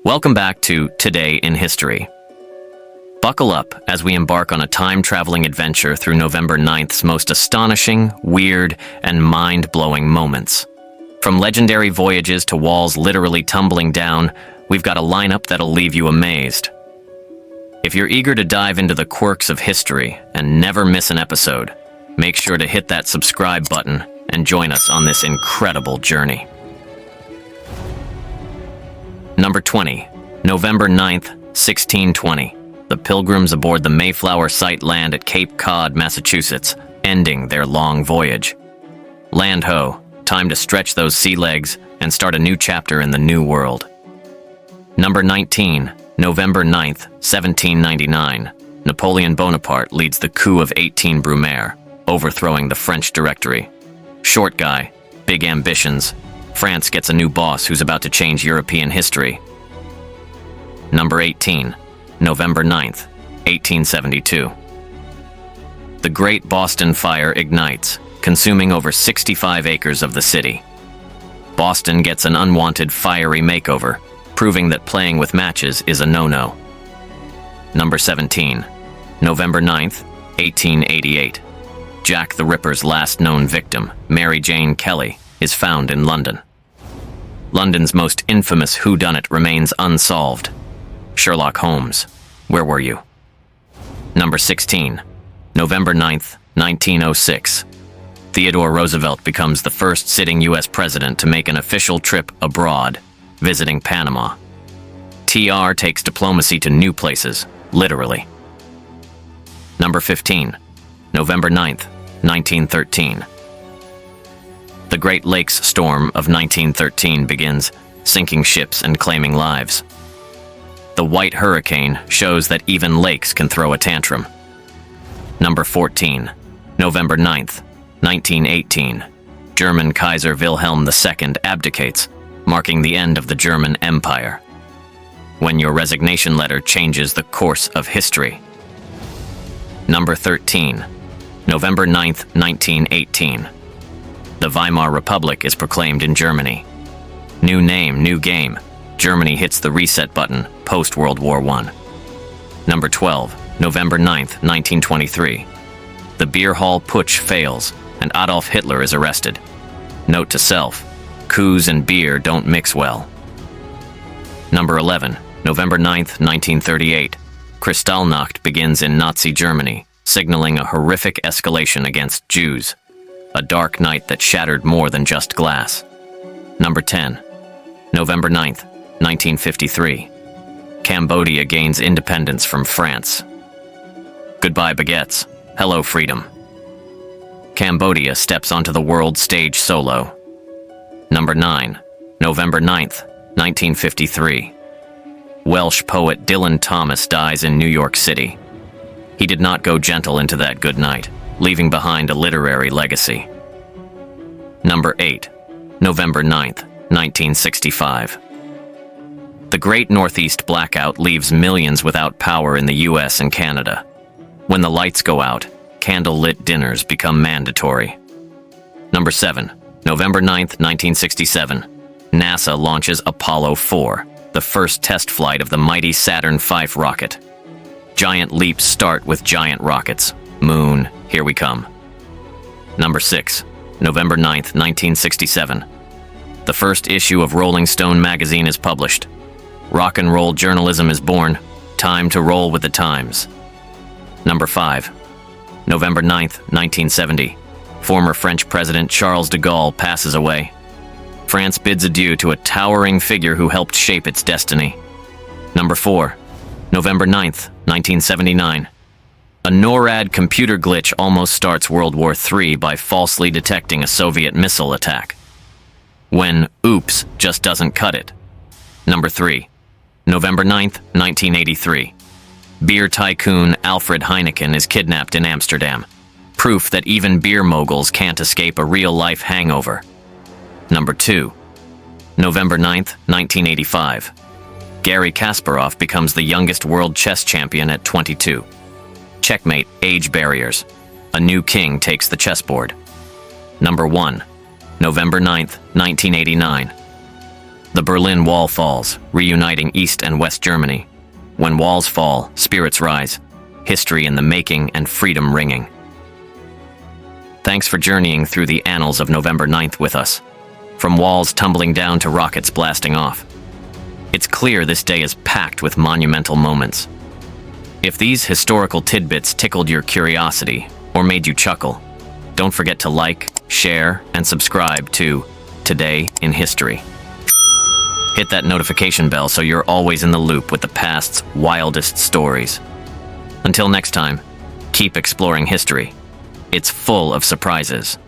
Welcome back to Today in History. Buckle up as we embark on a time-traveling adventure through November 9th's most astonishing, weird, and mind-blowing moments. From legendary voyages to walls literally tumbling down, we've got a lineup that'll leave you amazed. If you're eager to dive into the quirks of history and never miss an episode, make sure to hit that subscribe button and join us on this incredible journey. Number 20, November 9th, 1620. The Pilgrims aboard the Mayflower sight land at Cape Cod, Massachusetts, ending their long voyage. Land ho, time to stretch those sea legs and start a new chapter in the New World. Number 19, November 9th, 1799. Napoleon Bonaparte leads the Coup of 18 Brumaire, overthrowing the French Directory. Short guy, big ambitions. France gets a new boss who's about to change European history. Number 18, November 9th, 1872. The Great Boston Fire ignites, consuming over 65 acres of the city. Boston gets an unwanted fiery makeover, proving that playing with matches is a no-no. Number 17, November 9th, 1888. Jack the Ripper's last known victim, Mary Jane Kelly, is found in London. London's most infamous whodunit remains unsolved. Sherlock Holmes, where were you? Number 16, November 9th, 1906. Theodore Roosevelt becomes the first sitting U.S. president to make an official trip abroad, visiting Panama. TR takes diplomacy to new places, literally. Number 15, November 9th, 1913. The Great Lakes Storm of 1913 begins, sinking ships and claiming lives. The White Hurricane shows that even lakes can throw a tantrum. Number 14, November 9th, 1918. German Kaiser Wilhelm II abdicates, marking the end of the German Empire. When your resignation letter changes the course of history. Number 13, November 9th, 1918. The Weimar Republic is proclaimed in Germany. New name, new game. Germany hits the reset button post-World War I. Number 12, November 9th, 1923. The beer hall putsch fails, and Adolf Hitler is arrested. Note to self, coups and beer don't mix well. Number 11, November 9th, 1938. Kristallnacht begins in Nazi Germany, signaling a horrific escalation against Jews. A dark night that shattered more than just glass. Number 10, November 9th, 1953. Cambodia gains independence from France. Goodbye, baguettes. Hello, freedom. Cambodia steps onto the world stage solo. Number 9, November 9th, 1953. Welsh poet Dylan Thomas dies in New York City. He did not go gentle into that good night, leaving behind a literary legacy. Number 8, November 9th, 1965. The Great Northeast Blackout leaves millions without power in the US and Canada. When the lights go out, candle-lit dinners become mandatory. Number 7, November 9th, 1967. NASA launches Apollo 4, the first test flight of the mighty Saturn V rocket. Giant leaps start with giant rockets. Moon, here we come. Number 6, November 9th, 1967. The first issue of Rolling Stone magazine is published. Rock and roll journalism is born. Time to roll with the times. Number 5, November 9th, 1970. Former French President Charles de Gaulle passes away. France bids adieu to a towering figure who helped shape its destiny. Number 4, November 9th, 1979. A NORAD computer glitch almost starts World War III by falsely detecting a Soviet missile attack. When oops just doesn't cut it. Number 3, November 9th, 1983. Beer tycoon Alfred Heineken is kidnapped in Amsterdam. Proof that even beer moguls can't escape a real-life hangover. Number 2, November 9th, 1985. Garry Kasparov becomes the youngest world chess champion at 22. Checkmate, age barriers. A new king takes the chessboard. Number 1, November 9th, 1989. The Berlin Wall falls, reuniting East and West Germany. When walls fall, spirits rise. History in the making and freedom ringing. Thanks for journeying through the annals of November 9th with us. From walls tumbling down to rockets blasting off. It's clear this day is packed with monumental moments. If these historical tidbits tickled your curiosity or made you chuckle, don't forget to like, share, and subscribe to Today in History. Hit that notification bell so you're always in the loop with the past's wildest stories. Until next time, keep exploring history. It's full of surprises.